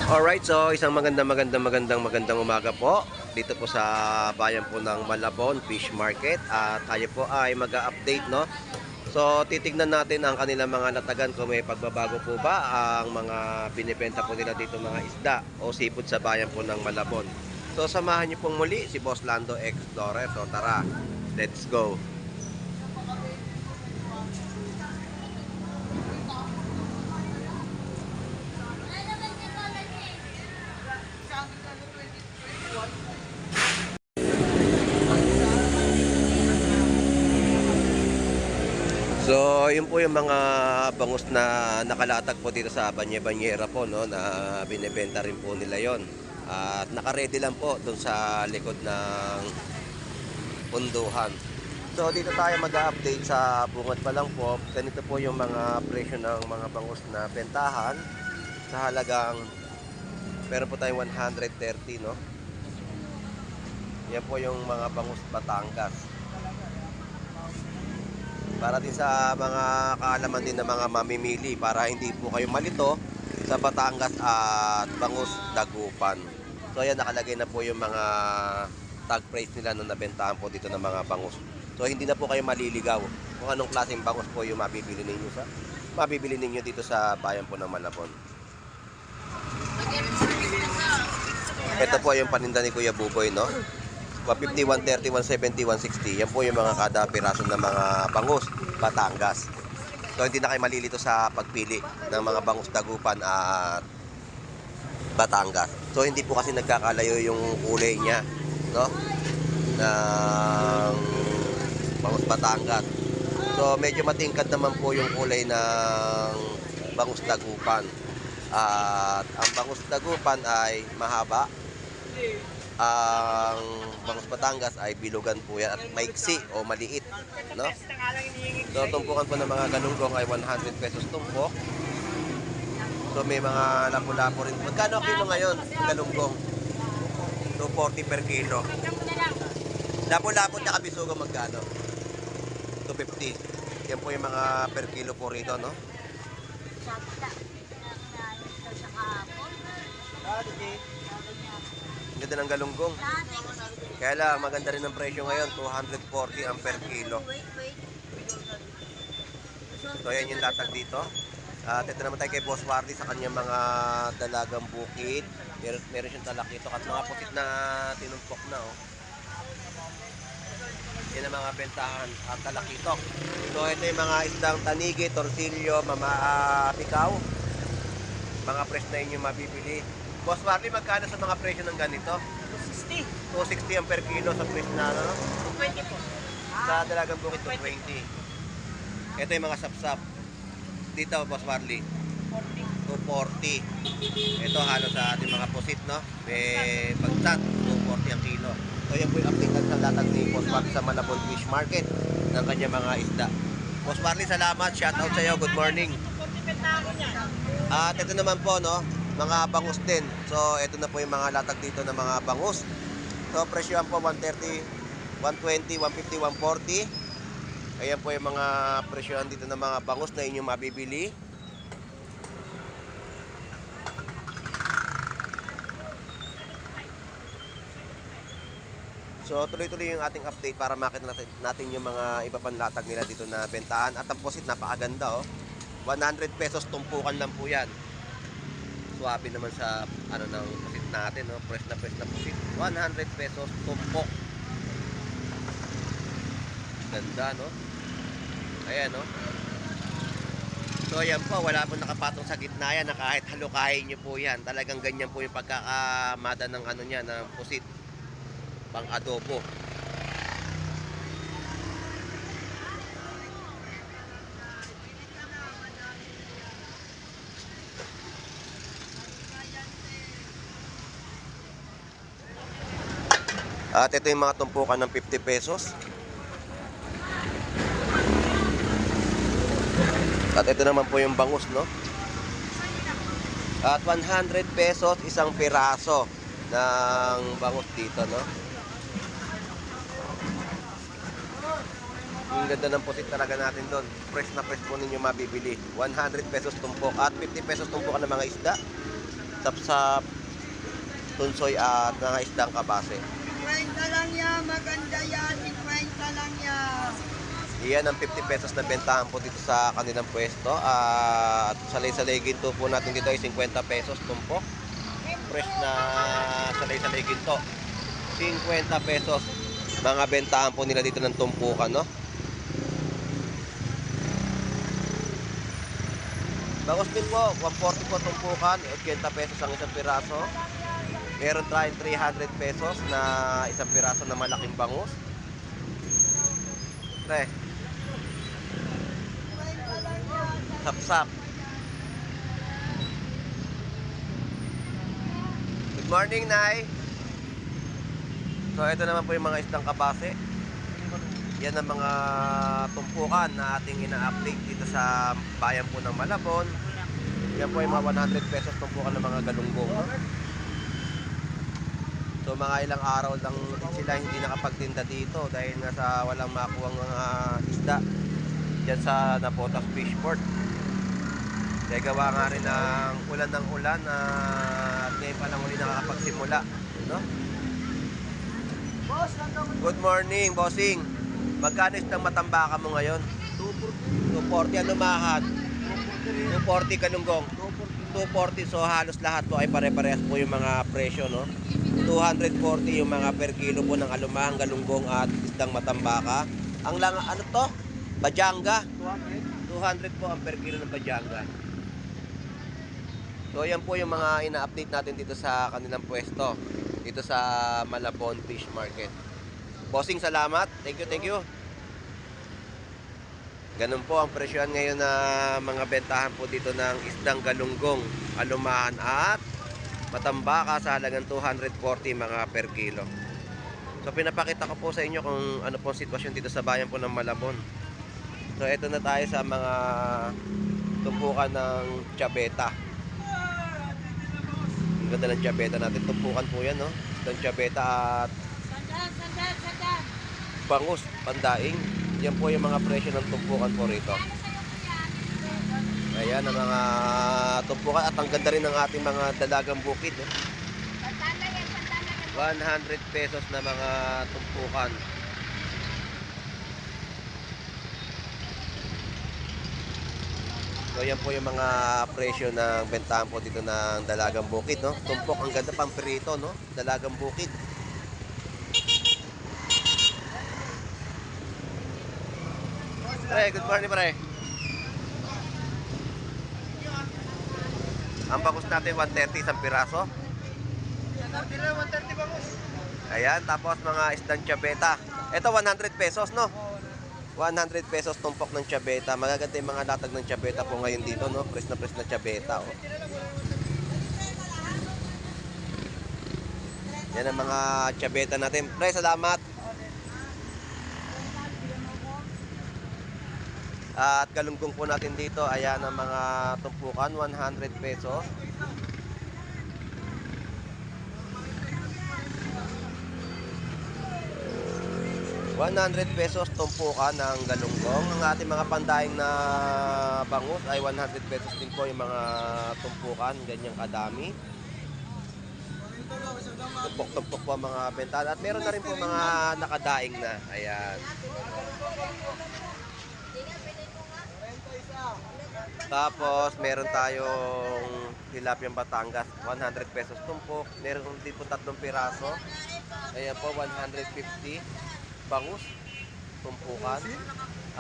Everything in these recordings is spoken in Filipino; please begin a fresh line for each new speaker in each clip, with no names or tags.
Alright, so isang magandang umaga po dito po sa bayan po ng Malabon Fish Market, at tayo po ay mag-update, no? So titignan natin ang kanilang mga latagan kung may pagbabago po ba ang mga binibenta po nila dito, mga isda o seafood sa bayan po ng Malabon. So samahan niyo pong muli si Boss Lando Explorer. So tara, let's go. So, yun po yung mga bangus na nakalatag po dito sa banye-banyera po, no, na binebenta rin po nila yon. At naka-ready lang po doon sa likod ng punduhan. So, dito tayo mag-update sa bungad pa lang po. Ganito po yung mga presyo ng mga bangus na bentahan sa halagang, meron po tayong 130, no. Yan po yung mga bangus Batangas. Para din sa mga kaalaman din ng mga mamimili, para hindi po kayo malito sa Batangas at bangus Dagupan. So ayan, nakalagay na po yung mga tag price nila nung nabentahan po dito ng mga bangus. So hindi na po kayo maliligaw kung anong klaseng bangus po yung mabibili ninyo dito sa bayan po ng Malabon. Ito po yung paninda ni Kuya Buboy, no? 150, 130, 170, 160. Yan po yung mga kada piraso ng mga bangus Batangas. So hindi na kayo malilito sa pagpili ng mga bangus Dagupan at Batangas. So hindi po kasi nagkakalayo yung kulay niya, no, ng bangus Batangas. So medyo matingkad naman po yung kulay ng bangus Dagupan. At ang bangus Dagupan ay mahaba. Ang bangus Batangas ay bilugan po yan at maiksi o maliit, no? So tumpukan po ng mga galunggong ay 100 pesos tumpok. So may mga lapu-lapu rin. Magkano kilo ngayon galunggong? 240 per kilo. Lapu-lapu at kabisugo magkano? 250. Yan po yung mga per kilo po rito, no? Ganda ng galunggong. Kaya lang, maganda rin ang presyo ngayon, 240 ang per kilo. So yan yung latag dito. At ito naman tayo kay Boss Wardy sa kanyang mga dalagang bukid. Meron siyang talakito at mga putit na tinumpok na, oh. Yan ang mga bentahan at talakitok. So ito yung mga isdang tanigi, torsilyo, pikaw. Mga presyo na inyo mabibili. Boss Wardy, magkano sa mga presyo ng ganito? 260. 260 ang per kilo sa presyo na, no? 220 po. Sa dalagang bukid, 220. Ito yung mga sapsap. Dito, Boss Wardy, 240. Ito halos sa ating mga pusit, no? May pagsat, 240 ang kilo. So yan po yung update sa latag ni Boss Wardy sa Malabon Fish Market ng kanyang mga isda. Boss Wardy, salamat. Shout out sa iyo. Good morning. At ito naman po, no, mga bangus din. So ito na po yung mga latag dito ng mga bangus. So presyohan po 130, 120, 150, 140. Ayan po yung mga presyohan dito ng mga bangus na inyong mabibili. So tuloy-tuloy yung ating update para makita natin yung mga iba pang latag nila dito na bentahan. At ang pusit, napakaganda, oh. 100 pesos tumpukan lang po yan. Swabe naman sa ano ng pusit natin, no? Fresh na pusit. 100 pesos tumpok. Ganda, no? Ayan, no? So ayan po, wala po nakapatong sa gitna yan na kahit halukahin nyo po yan. Talagang ganyan po yung pagkakamada ng ano niya, ng pusit. Pang adobo. At ito yung mga tumpukan ng 50 pesos. At ito naman po yung bangus, no? At 100 pesos isang piraso ng bangus dito, no? Yung ganda ng pusit talaga natin doon. Fresh na fresh po ninyo mabibili. 100 pesos tumpok at 50 pesos tumpok ng mga isda. Sapsap, tunsoy at mga isdang kabase.
50 lang yan, maganda yan, 50 lang yan.
Iyan ang 50 pesos na bentahan po dito sa kanilang pwesto. At salay-salay ginto po natin dito ay 50 pesos tumpok. Fresh na salay-salay ginto. 50 pesos. Mga bentahan po nila dito ng tumpukan, no? Bangus din po, 140 po tumpukan, 80 pesos ang isang piraso. Meron tayong 300 pesos na isang piraso na malaking bangus. Pre. Sapsap. Good morning, Nay. So, ito naman po yung mga isdang kabase. Yan ang mga tumpukan na ating ina-update dito sa bayan po ng Malabon. Yan po yung mga 100 pesos tumpukan ng mga galunggong. So mga ilang araw lang sila hindi nakapagtinda dito dahil nga sa walang makuwang mga isda dyan sa Napotas Fishport. Dahil gawa nga rin ng ulan at ngayon pa lang uli nakakapagsimula, no? Good morning, bossing. Magkano isang matambaka mo ngayon? 240 ang lumahan. 240 galunggong. 240, so halos lahat po ay pare-parehas po yung mga presyo, no? 240 yung mga per kilo po ng alumahang galunggong at isdang matambaka. Ang lang, ano to? Bajanga. 200 po ang per kilo ng bajanga. So yan po yung mga ina-update natin dito sa kanilang pwesto. Dito sa Malabon Fish Market. Bossing, salamat. Thank you, thank you. Ganun po ang presyohan ngayon na mga bentahan po dito ng isdang galunggong, alumahan at matambaka sa halagang 240 mga per kilo. So pinapakita ko po sa inyo kung ano po ang sitwasyon dito sa bayan po ng Malabon. So ito na tayo sa mga tumpukan ng tiyabeta. Ang ganda ng tiyabeta natin. Tumpukan po yan, no? Isdang tiyabeta at bangus, pandaing. Yan po yung mga presyo ng tumpukan po rito. Ayan ang mga tumpukan at ang ganda rin ng ating mga dalagang bukid, no? 100 pesos na mga tumpukan. So yan po yung mga presyo ng bentahan po dito ng dalagang bukid, no? Tumpok, ang ganda pang perito, no? Dalagang bukid. Pre, good morning, pre. Ang bangus natin 130 isang piraso.
130 bangus.
Ayan, tapos mga isdang tiyabeta. Ito 100 pesos, no? 100 pesos tumpok ng tiyabeta. Magaganda yung mga latag ng tiyabeta po ngayon dito, no? Press na tiyabeta, oh. Yan ang mga tiyabeta natin. Pre, salamat. At galunggong po natin dito, ayan ang mga tumpukan, 100 pesos. ₱100 pesos tumpukan ng galunggong. Ang ating mga pandaing na bangus ay 100 pesos din po yung mga tumpukan, ganyang kadami. Tumpok-tumpok po ang mga bentahan. At meron na rin po mga nakadaing na. Ayan. Tapos meron tayong tilapiyang Batangas, 100 pesos tumpok. Meron din po 3 piraso. Ayan po, 150 bangus tumpukan.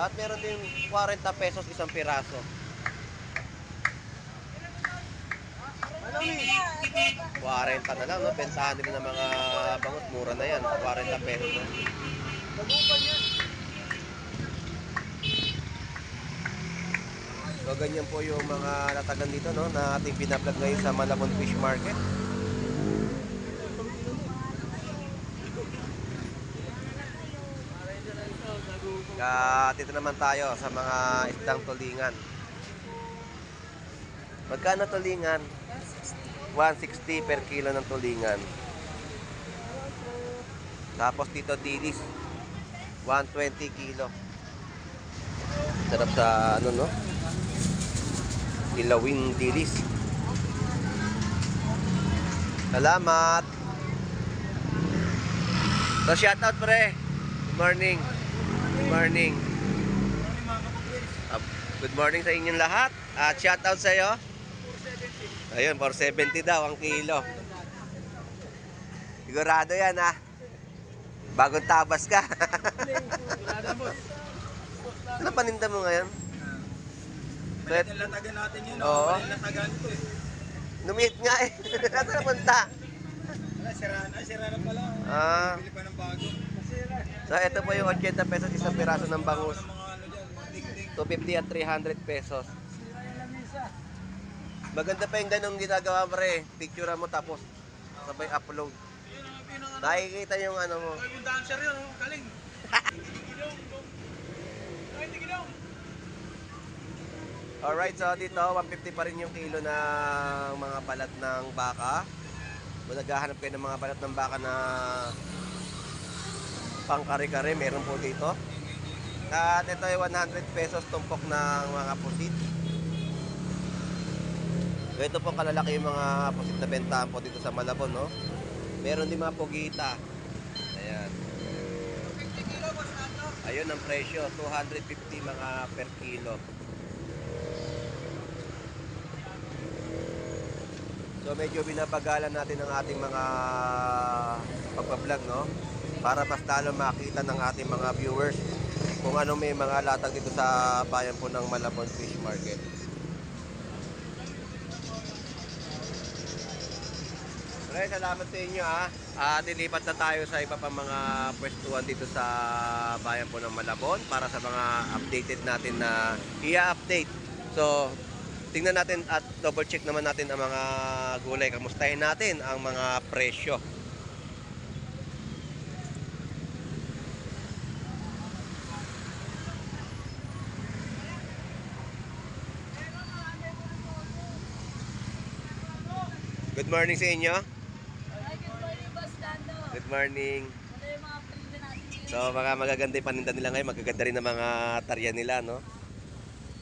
At meron din 40 pesos isang piraso. 40 na lang, no? Bentahan din ng mga bangus, mura na yan, 40 pesos. No? So ganyan po yung mga latagan dito, no, na ating pinablog ngayon sa Malabon Fish Market. Dito naman tayo sa mga isdang tulingan. Magkano tulingan? 160 per kilo ng tulingan. Tapos dito dilis, 120 kilo. Sarap sa ano, no? Ilawing dilis. Salamat. So shoutout pre. Good morning. Good morning. Good morning sa inyong lahat. At shoutout sa iyo. Ayun, 470 daw ang kilo. Sigurado yan ha. Bagong tabas ka. Ano paninda mo ngayon?
Latagan natin yun.
Oo.
Latagan ko eh.
Numit nga eh. Nasaan na punta?
Sira na pala. Bili pa ng bago.
So ito po yung 80 pesos isang piraso ng bangus.
Mga ano dyan, mga ding-ding.
250 at 300 pesos. Maganda pa yung ganong ginagawa pre. Picture mo tapos sabay upload. Nakikita yung ano mo.
Yung dancer yun, galing.
Alright, so dito 150 pa rin yung kilo ng mga balat ng baka. Kung naghahanap kayo ng mga balat ng baka na pang kare-kare, meron po dito. At ito ay 100 pesos tumpok ng mga pusit. Ito po kalalaki yung mga pusit na bentahan po dito sa Malabon, no? Meron din mga pugita. Ayan. Ayun ang presyo, 250 mga per kilo. So medyo binabagalan natin ang ating mga pagpa-vlog, no? Para mas lalo makita ng ating mga viewers kung ano may mga latag dito sa bayan po ng Malabon Fish Market. Alright, salamat sa inyo ha. Dilipat na tayo sa iba pang mga pwestuhan dito sa bayan po ng Malabon para sa mga updated natin na i-update. So, tingnan natin at double check naman natin ang mga gulay. Kamustahin natin ang mga presyo. Good morning sa inyo.
Good morning, Boss Dando.
Good morning.
Ano yung mga paninda natin ngayon?
So, mga magaganda yung paninda nila ngayon. Magaganda rin ang mga tarya nila, no?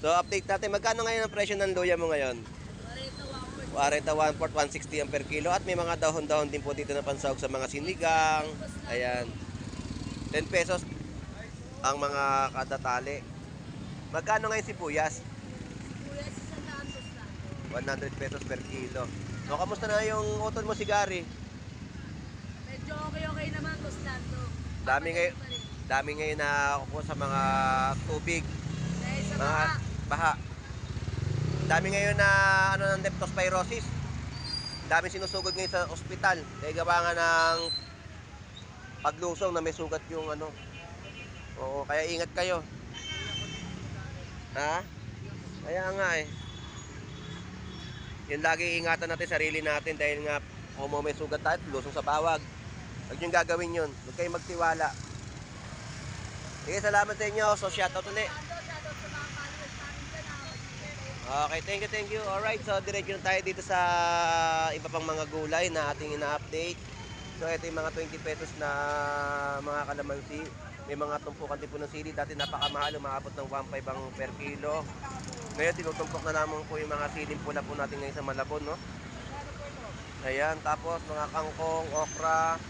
So, update natin. Magkano ngayon ang presyo ng luya mo ngayon?
Marito,
41 port, 160 ang per kilo. At may mga dahon-dahon din po dito na pansahog sa mga sinigang. Ayan. 10 pesos ang mga kada tali. Magkano ngayon sibuyas?
Kuya, sa Santos na.
100 pesos per kilo. So, kamusta na yung utol mo si Gary?
Medyo okay naman, Boss Dando.
Dami ngayon na upo sa mga tubig.
Dahil sa
Mga
mga
baha. Dami ngayon na ano ng leptospirosis. Dami sinusugod ngayon sa ospital. Kaya gawa nga ng paglusong na may sugat yung ano. Oo, kaya ingat kayo. Ha? Kaya nga eh. Yun lagi ingatan natin sarili natin dahil nga kung may sugat tayo, lusong sa bawag. Huwag yung gagawin yun. Huwag kayong magtiwala. Sige, salamat sa inyo. So, shoutout ulit.
shoutout sa mga followers natin dyan.
Okay, thank you. Alright, so diretso na tayo dito sa iba pang mga gulay na ating ina-update. So, ito yung mga 20 pesos na mga kalamansi. May mga tumpukan din po ng sili. Dati napakamahal, umaabot ng 1.5 ang per kilo. Ngayon, tinutumpok na naman po yung mga siling pula po natin ngayon sa Malabon, no? Ayan, tapos mga kangkong, okra.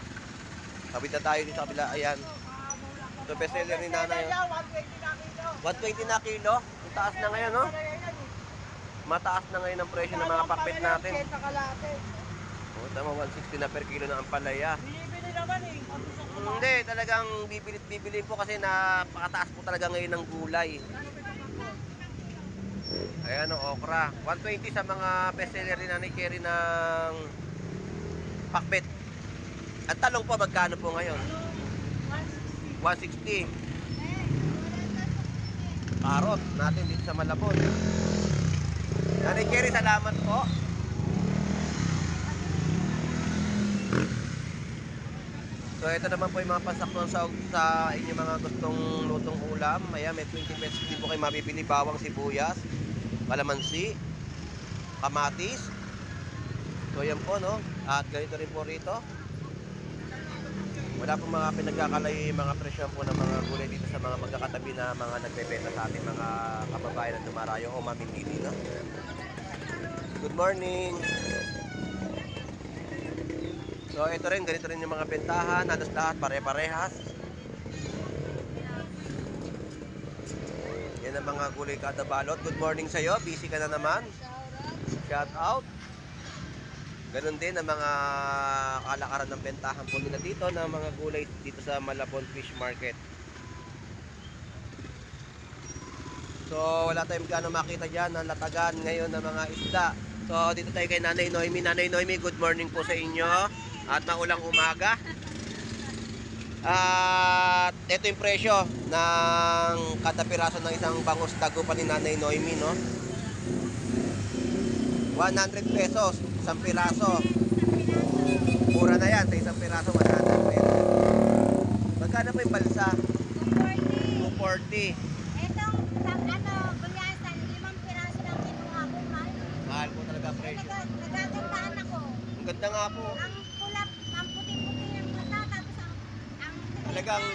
Kabit na tayo dito sa kabila, ayan. So, bestseller ni nanay. 120 na kilo. Ang taas na ngayon, no? Mataas na ngayon ang presyo ng mga pakpit natin. O, tama, 160 na per kilo ng ampalaya.
Bibili naman eh.
Hindi, talagang bibilin po kasi napakataas po talaga ngayon ng gulay. Ayan o, okra. 120 sa mga bestseller ni Nanay Cherry ng pakbet. At talong po, magkano po ngayon? 160. Karot natin dito sa Malabon. Nanay Cherry, salamat po. So So ito naman po yung mga pansaktuang sa inyong mga gustong lutong ulam. Ayan, may 20 pesos din po kayo mabibili. Bawang sibuyas, kalamansi, kamatis. So yan po, no? At ganito rin po rito. Wala po mga pinagkakalayo yung mga presyon po ng mga gulay dito sa mga magkakatabi na mga nagbebenta sa ating mga kababayan na dumarayo o mamimili, no? Good morning! So ito rin, ganito rin yung mga bentahan, halos lahat pare-parehas. Yan ang mga gulay kada balot. Good morning sa'yo, busy ka na naman. Shout out. Ganon din ang mga kalakaran ng bentahan po nila dito ng mga gulay dito sa Malabon Fish Market. So wala tayong gano'ng makita dyan ng latagan ngayon ng mga isda. So dito tayo kay Nanay Noemi. Nanay Noemi, good morning po sa inyo at maulang umaga. At ito yung presyo ng kada piraso ng isang bangus tagupan ni Nanay Noemi, no? 100 pesos, isang piraso. Mura na yan, sa isang piraso, 100 pesos. Magkano po yung balsa? 240.
240. Etong gulyasan, 5 piraso lang kinuha ko, mahal.
Mahal po talaga ang presyo.
Nagagandaan ako.
Ang ganda nga po.
Ang pulap, ang puti-puti ng mata, tapos ang
Talagang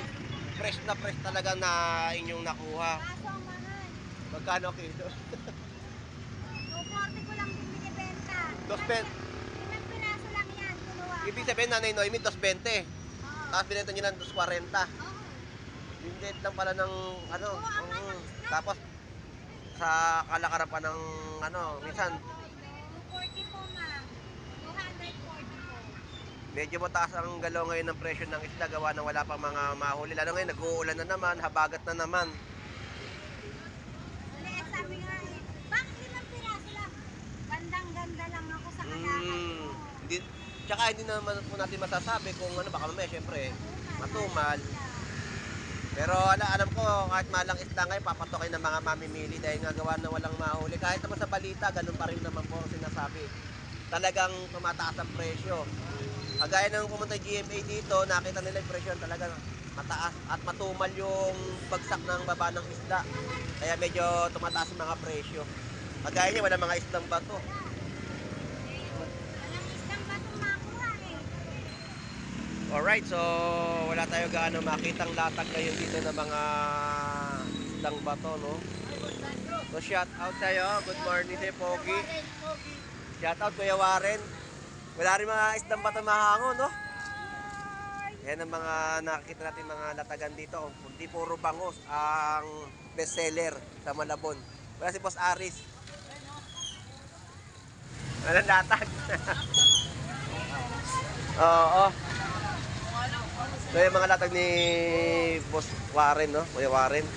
fresh na fresh talaga na inyong nakuha.
kaso ang mahal.
Magkano kilo?
240 ko lang din binibenta.
Dos pen.
5 piraso lang yan, kinuha ko.
Ibig sabihin, Nanay Noemi, 220.
Oo.
Tapos binenta nyo ng 240.
Oo.
Yung date lang pala ng ano.
Oo, ang mahal.
Tapos sa kalakaran pa ng ano, minsan
240 po, ma'am. 240 po.
medyo mataas ang galaw ngayon ng presyo ng isda gawa na wala pang mga mahuli. Lalo ngayon, nag-uulan na naman, habagat na naman.
Ulit, sabi nga eh, bakit 5 piraso lang? Gandang-ganda lang ako sa kalakad ko.
Hindi, tsaka hindi naman po natin masasabi kung ano, baka mamaya syempre matumal. Pero alam ko, kahit malang isda ngayon, papatokin ng mga mamimili dahil nga gawa na walang mahuli. Kahit naman sa balita, ganun pa rin naman po ang sinasabi. Talagang tumataas ang presyo. Kagaya ng pumunta GMA dito, nakita nila yung presyo talagang mataas at matumal yung bagsak ng baba ng isda. Kaya medyo tumataas ang mga presyo. Kagaya niya, wala mga isdang bato.
Walang isang batong makuha eh.
Alright, so wala tayo gaano makitang latag ngayon dito ng mga isdang bato, no? So shout out tayo. Good morning sa'yo, Pogi. Shout out Kuya Warren. Wala rin mga isdang bato mahango, no? Yan ang mga nakikita natin mga latagan dito. Hindi puro bangus ang bestseller sa Malabon. Wala si Boss Aris. Walang latag. Oo. So yung mga latag ni Boss Warren, no? Kuya Warren.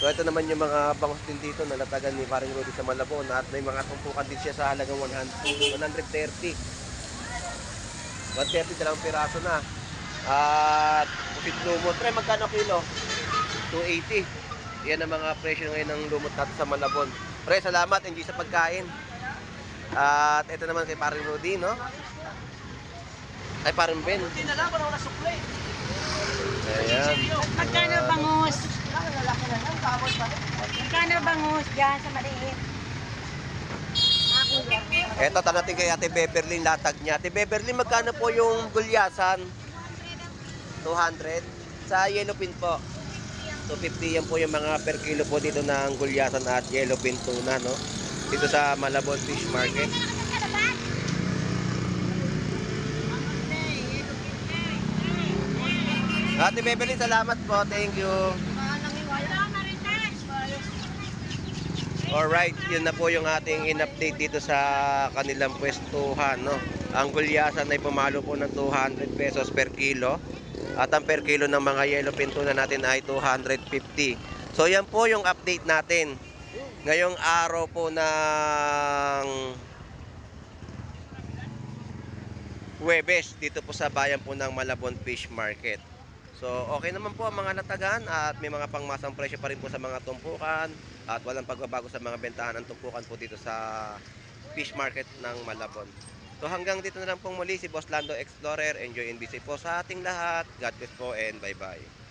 So ito naman yung mga bangus din dito na latagan ni Paring Rudy sa Malabon. At may mga tumpukan din siya sa halagang 130. 130 dalawang piraso na. At pupit lumot. Pre, magkano kilo? 280. Yan ang mga presyo ngayon ng lumot natin sa Malabon. Pre, salamat. Enjoy sa pagkain. At ito naman kay Paring Rudy, no? Ay, Paring Ben.
Hindi na lang, parang wala sukli.
Ayan.
Magkano bangus? Magkano bangus dyan sa maliit?
Eto, tanatin kay Ate Beverly latag niya. Ate Beverly, magkano po yung gulyasan? 200. Sa yellowfin po. 250 yan po yung mga per kilo po dito ng gulyasan at yellowfin tuna, no? Dito sa Malabon Fish Market. Ate Beverly, salamat po. Thank you. Alright, yun na po yung ating in-update dito sa kanilang pwestuhan, no? Ang gulyasan ay pumalo po ng 200 pesos per kilo. At ang per kilo ng mga yellowfin tuna natin ay 250. So yan po yung update natin. Ngayong araw po ng Huwebes dito po sa bayan po ng Malabon Fish Market. So okay naman po ang mga latagan at may mga pangmasang presyo pa rin po sa mga tumpukan at walang pagbabago sa mga bentahan ng tumpukan po dito sa Fish Market ng Malabon. So hanggang dito na lang pong muli si Boss Lando Explorer. Enjoy and be safe po sa ating lahat. God bless po and bye-bye.